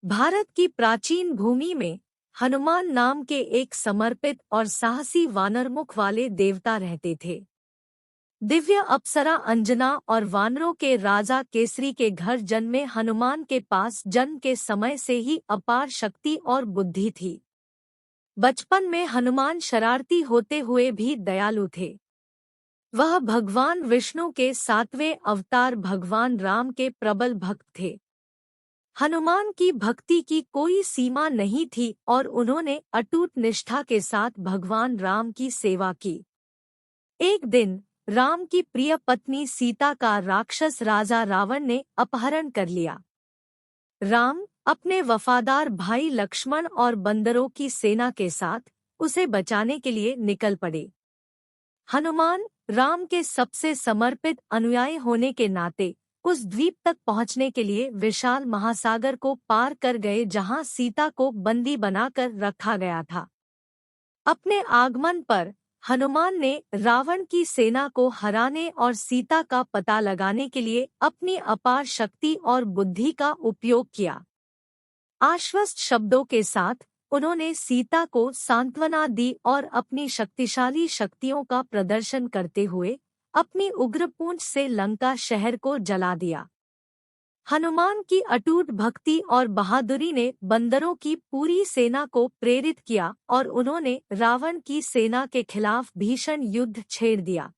भारत की प्राचीन भूमि में हनुमान नाम के एक समर्पित और साहसी वानरमुख वाले देवता रहते थे। दिव्य अप्सरा अंजना और वानरों के राजा केसरी के घर जन्मे हनुमान के पास जन्म के समय से ही अपार शक्ति और बुद्धि थी। बचपन में हनुमान शरारती होते हुए भी दयालु थे। वह भगवान विष्णु के 7वें अवतार भगवान राम के प्रबल भक्त थे। हनुमान की भक्ति की कोई सीमा नहीं थी और उन्होंने अटूट निष्ठा के साथ भगवान राम की सेवा की। एक दिन राम की प्रिय पत्नी सीता का राक्षस राजा रावण ने अपहरण कर लिया। राम अपने वफादार भाई लक्ष्मण और बंदरों की सेना के साथ उसे बचाने के लिए निकल पड़े। हनुमान राम के सबसे समर्पित अनुयायी होने के नाते उस द्वीप तक पहुंचने के लिए विशाल महासागर को पार कर गए जहां सीता को बंदी बनाकर रखा गया था। अपने आगमन पर हनुमान ने रावण की सेना को हराने और सीता का पता लगाने के लिए अपनी अपार शक्ति और बुद्धि का उपयोग किया। आश्वस्त शब्दों के साथ उन्होंने सीता को सांत्वना दी और अपनी शक्तिशाली शक्तियों का प्रदर्शन करते हुए अपनी उग्र पूंछ से लंका शहर को जला दिया। हनुमान की अटूट भक्ति और बहादुरी ने बंदरों की पूरी सेना को प्रेरित किया और उन्होंने रावण की सेना के खिलाफ भीषण युद्ध छेड़ दिया।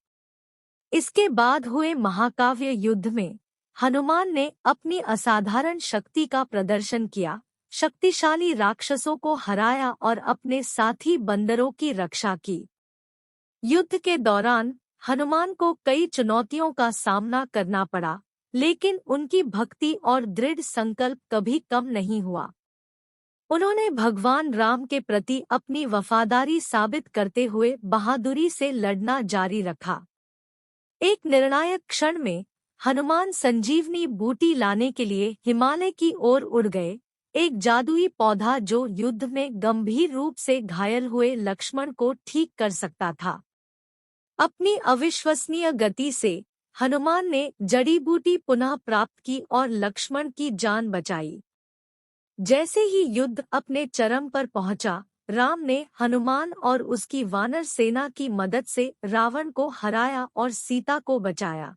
इसके बाद हुए महाकाव्य युद्ध में हनुमान ने अपनी असाधारण शक्ति का प्रदर्शन किया, शक्तिशाली राक्षसों को हराया और अपने साथी बंदरों की रक्षा की। युद्ध के दौरान हनुमान को कई चुनौतियों का सामना करना पड़ा, लेकिन उनकी भक्ति और दृढ़ संकल्प कभी कम नहीं हुआ। उन्होंने भगवान राम के प्रति अपनी वफादारी साबित करते हुए बहादुरी से लड़ना जारी रखा। एक निर्णायक क्षण में हनुमान संजीवनी बूटी लाने के लिए हिमालय की ओर उड़ गए, एक जादुई पौधा जो युद्ध में गंभीर रूप से घायल हुए लक्ष्मण को ठीक कर सकता था। अपनी अविश्वसनीय गति से हनुमान ने जड़ी बूटी पुनः प्राप्त की और लक्ष्मण की जान बचाई। जैसे ही युद्ध अपने चरम पर पहुंचा, राम ने हनुमान और उसकी वानर सेना की मदद से रावण को हराया और सीता को बचाया।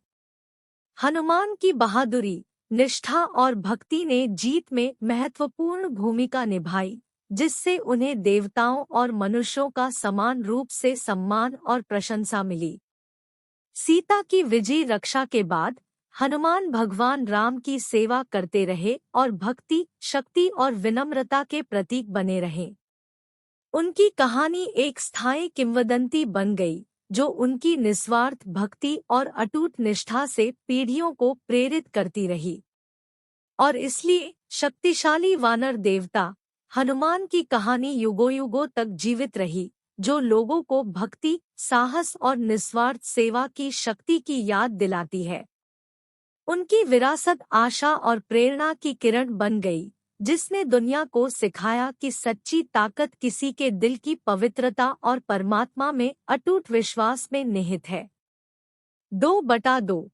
हनुमान की बहादुरी, निष्ठा और भक्ति ने जीत में महत्वपूर्ण भूमिका निभाई, जिससे उन्हें देवताओं और मनुष्यों का समान रूप से सम्मान और प्रशंसा मिली। सीता की विजयी रक्षा के बाद हनुमान भगवान राम की सेवा करते रहे और भक्ति, शक्ति और विनम्रता के प्रतीक बने रहे। उनकी कहानी एक स्थायी किंवदंती बन गई, जो उनकी निस्वार्थ भक्ति और अटूट निष्ठा से पीढ़ियों को प्रेरित करती रही। और इसलिए शक्तिशाली वानर देवता हनुमान की कहानी युगों-युगों तक जीवित रही, जो लोगों को भक्ति, साहस और निस्वार्थ सेवा की शक्ति की याद दिलाती है। उनकी विरासत आशा और प्रेरणा की किरण बन गई, जिसने दुनिया को सिखाया कि सच्ची ताकत किसी के दिल की पवित्रता और परमात्मा में अटूट विश्वास में निहित है। 2/2